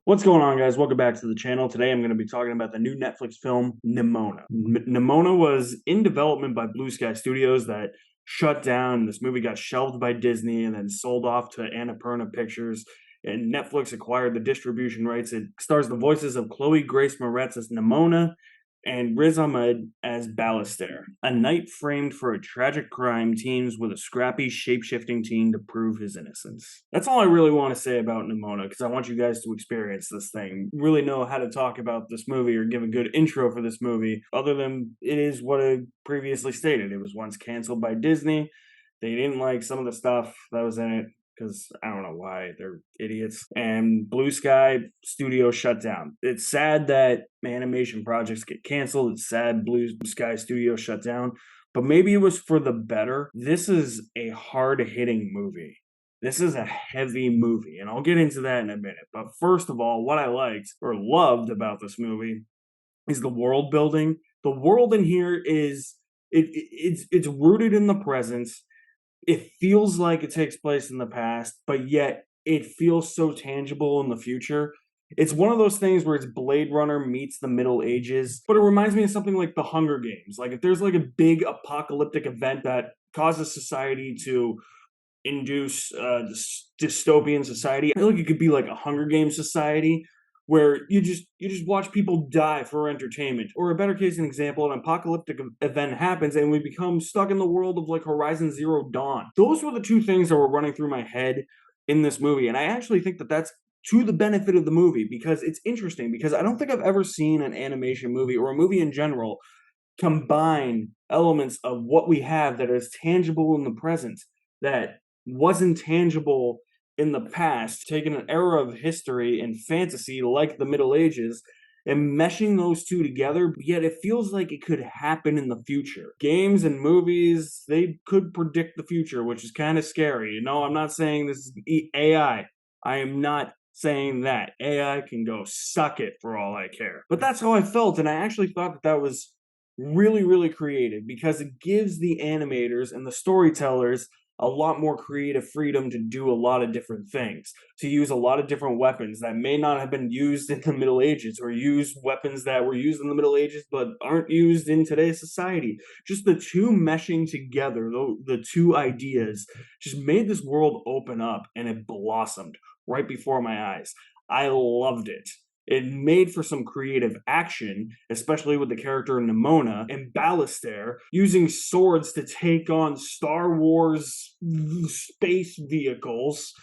What's going on, guys? Welcome back to the channel. Today I'm going to be talking about the new Netflix film, Nimona. Nimona was in development by Blue Sky Studios that shut down. This movie got shelved by Disney and then sold off to Annapurna Pictures. And Netflix acquired the distribution rights. It stars the voices of Chloe Grace Moretz as Nimona and Riz Ahmed as Ballastair. A knight framed for a tragic crime teams with a scrappy, shape-shifting teen to prove his innocence. That's all I really want to say about Nimona, because I want you guys to experience this thing. Really know how to talk about this movie or give a good intro for this movie, other than it is what I previously stated. It was once canceled by Disney. They didn't like some of the stuff that was in it, because I don't know why, they're idiots. And Blue Sky Studio shut down. It's sad that animation projects get canceled. It's sad Blue Sky Studio shut down, but maybe it was for the better. This is a hard-hitting movie. This is a heavy movie, and I'll get into that in a minute. But first of all, what I liked or loved about this movie is the world building. The world in here is it's rooted in the present. It feels like it takes place in the past, but yet it feels so tangible in the future. It's one of those things where it's Blade Runner meets the Middle Ages, but it reminds me of something like the Hunger Games. Like if there's like a big apocalyptic event that causes society to induce dystopian society, I feel like it could be like a Hunger Games society where you just watch people die for entertainment. Or a better case, an example, an apocalyptic event happens and we become stuck in the world of like Horizon Zero Dawn. Those were the two things that were running through my head in this movie, and I actually think that that's to the benefit of the movie, because it's interesting, because I don't think I've ever seen an animation movie or a movie in general combine elements of what we have that is tangible in the present that wasn't tangible in the past, taking an era of history and fantasy like the Middle Ages and meshing those two together, yet it feels like it could happen in the future. Games and movies, they could predict the future, which is kind of scary. No, I'm not saying this is AI. I am not saying that. AI can go suck it for all I care. But that's how I felt, and I actually thought that that was really, really creative, because it gives the animators and the storytellers a lot more creative freedom to do a lot of different things, to use a lot of different weapons that may not have been used in the Middle Ages, or use weapons that were used in the Middle Ages but aren't used in today's society. Just the two meshing together, the two ideas, just made this world open up, and it blossomed right before my eyes. I loved it. It made for some creative action, especially with the character Nimona and Ballastair using swords to take on Star Wars space vehicles.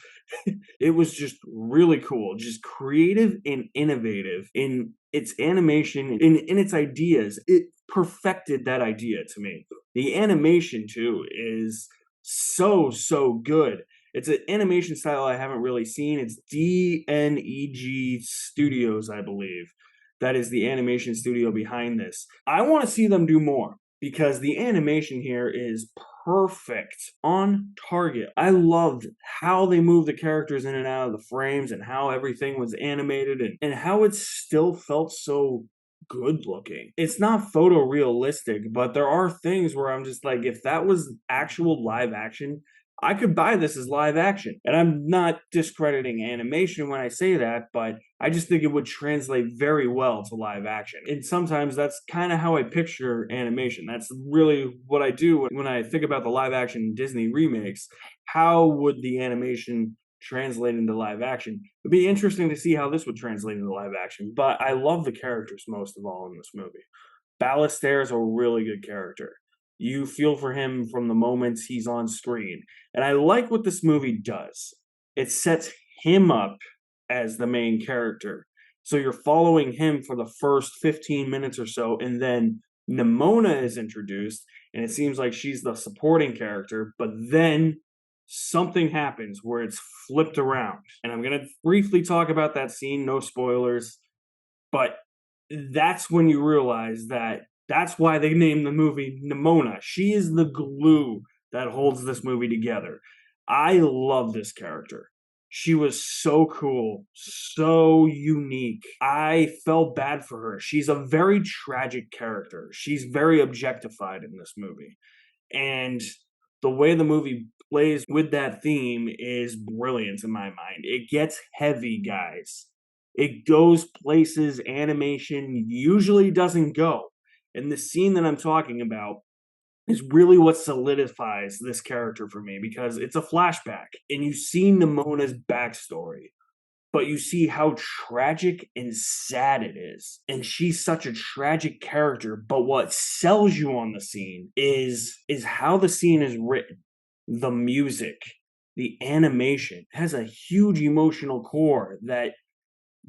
It was just really cool, just creative and innovative in its animation, in its ideas. It perfected that idea to me. The animation, too, is so good. It's an animation style I haven't really seen. It's DNEG Studios, I believe. That is the animation studio behind this. I want to see them do more, because the animation here is perfect, on target. I loved how they moved the characters in and out of the frames, and how everything was animated, and how it still felt so good looking. It's not photorealistic, but there are things where I'm just like, if that was actual live action, I could buy this as live action. And I'm not discrediting animation when I say that, but I just think it would translate very well to live action. And sometimes that's kind of how I picture animation. That's really what I do when I think about the live action Disney remakes. How would the animation translate into live action? It'd be interesting to see how this would translate into live action, but I love the characters most of all in this movie. Ballastair is a really good character. You feel for him from the moments he's on screen. And I like what this movie does. It sets him up as the main character. So you're following him for the first 15 minutes or so, and then Nimona is introduced, and it seems like she's the supporting character, but then something happens where it's flipped around. And I'm going to briefly talk about that scene, no spoilers, but that's when you realize that that's why they named the movie Nimona. She is the glue that holds this movie together. I love this character. She was so cool, so unique. I felt bad for her. She's a very tragic character. She's very objectified in this movie. And the way the movie plays with that theme is brilliant in my mind. It gets heavy, guys. It goes places animation usually doesn't go. And the scene that I'm talking about is really what solidifies this character for me because it's a flashback and you see Nimona's backstory, but you see how tragic and sad it is. And she's such a tragic character, but what sells you on the scene is how the scene is written. The music, the animation has a huge emotional core that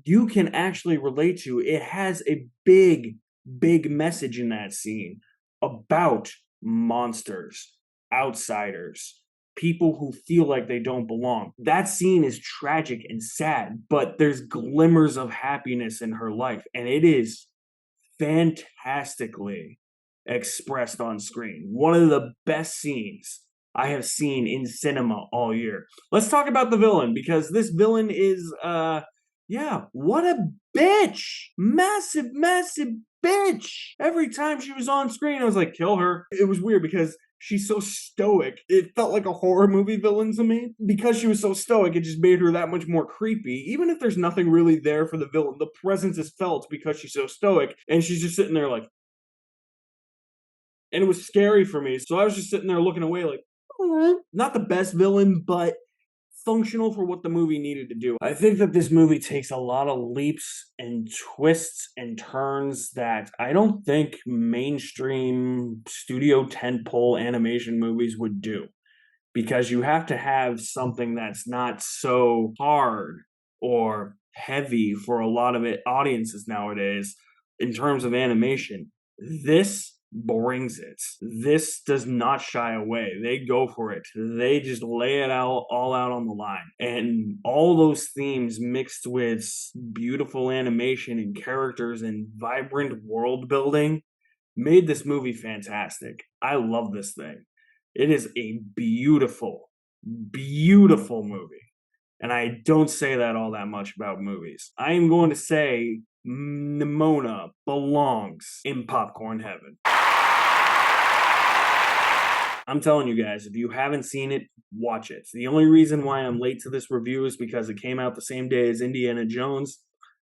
you can actually relate to. It has a big message in that scene about monsters, outsiders, people who feel like they don't belong. That scene is tragic and sad, but there's glimmers of happiness in her life, and it is fantastically expressed on screen. One of the best scenes I have seen in cinema all year. Let's talk about the villain because this villain is yeah, what a bitch! Massive bitch! Every time she was on screen, I was like, kill her. It was weird because she's so stoic. It felt like a horror movie villain to me. Because she was so stoic, it just made her that much more creepy. Even if there's nothing really there for the villain, the presence is felt because she's so stoic, and she's just sitting there like, and it was scary for me. So I was just sitting there looking away like, not the best villain, but functional for what the movie needed to do. I think that this movie takes a lot of leaps and twists and turns that I don't think mainstream studio tentpole animation movies would do. Because you have to have something that's not so hard or heavy for a lot of audiences nowadays in terms of animation. This brings it. This does not shy away. They go for it. They just lay it all out on the line. And all those themes mixed with beautiful animation and characters and vibrant world building made this movie fantastic. I love this thing. It is a beautiful movie. And I don't say that all that much about movies. I am going to say Nimona belongs in popcorn heaven. I'm telling you guys, if you haven't seen it, watch it. The only reason why I'm late to this review is because it came out the same day as Indiana Jones.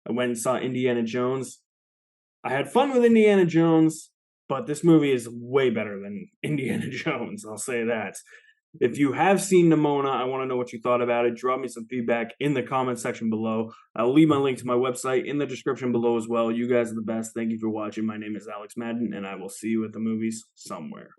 I went and saw Indiana Jones. I had fun with Indiana Jones, but this movie is way better than Indiana Jones, I'll say that. If you have seen Nimona, I want to know what you thought about it. Drop me some feedback in the comment section below. I'll leave my link to my website in the description below as well. You guys are the best. Thank you for watching. My name is Alex Madden, and I will see you at the movies somewhere.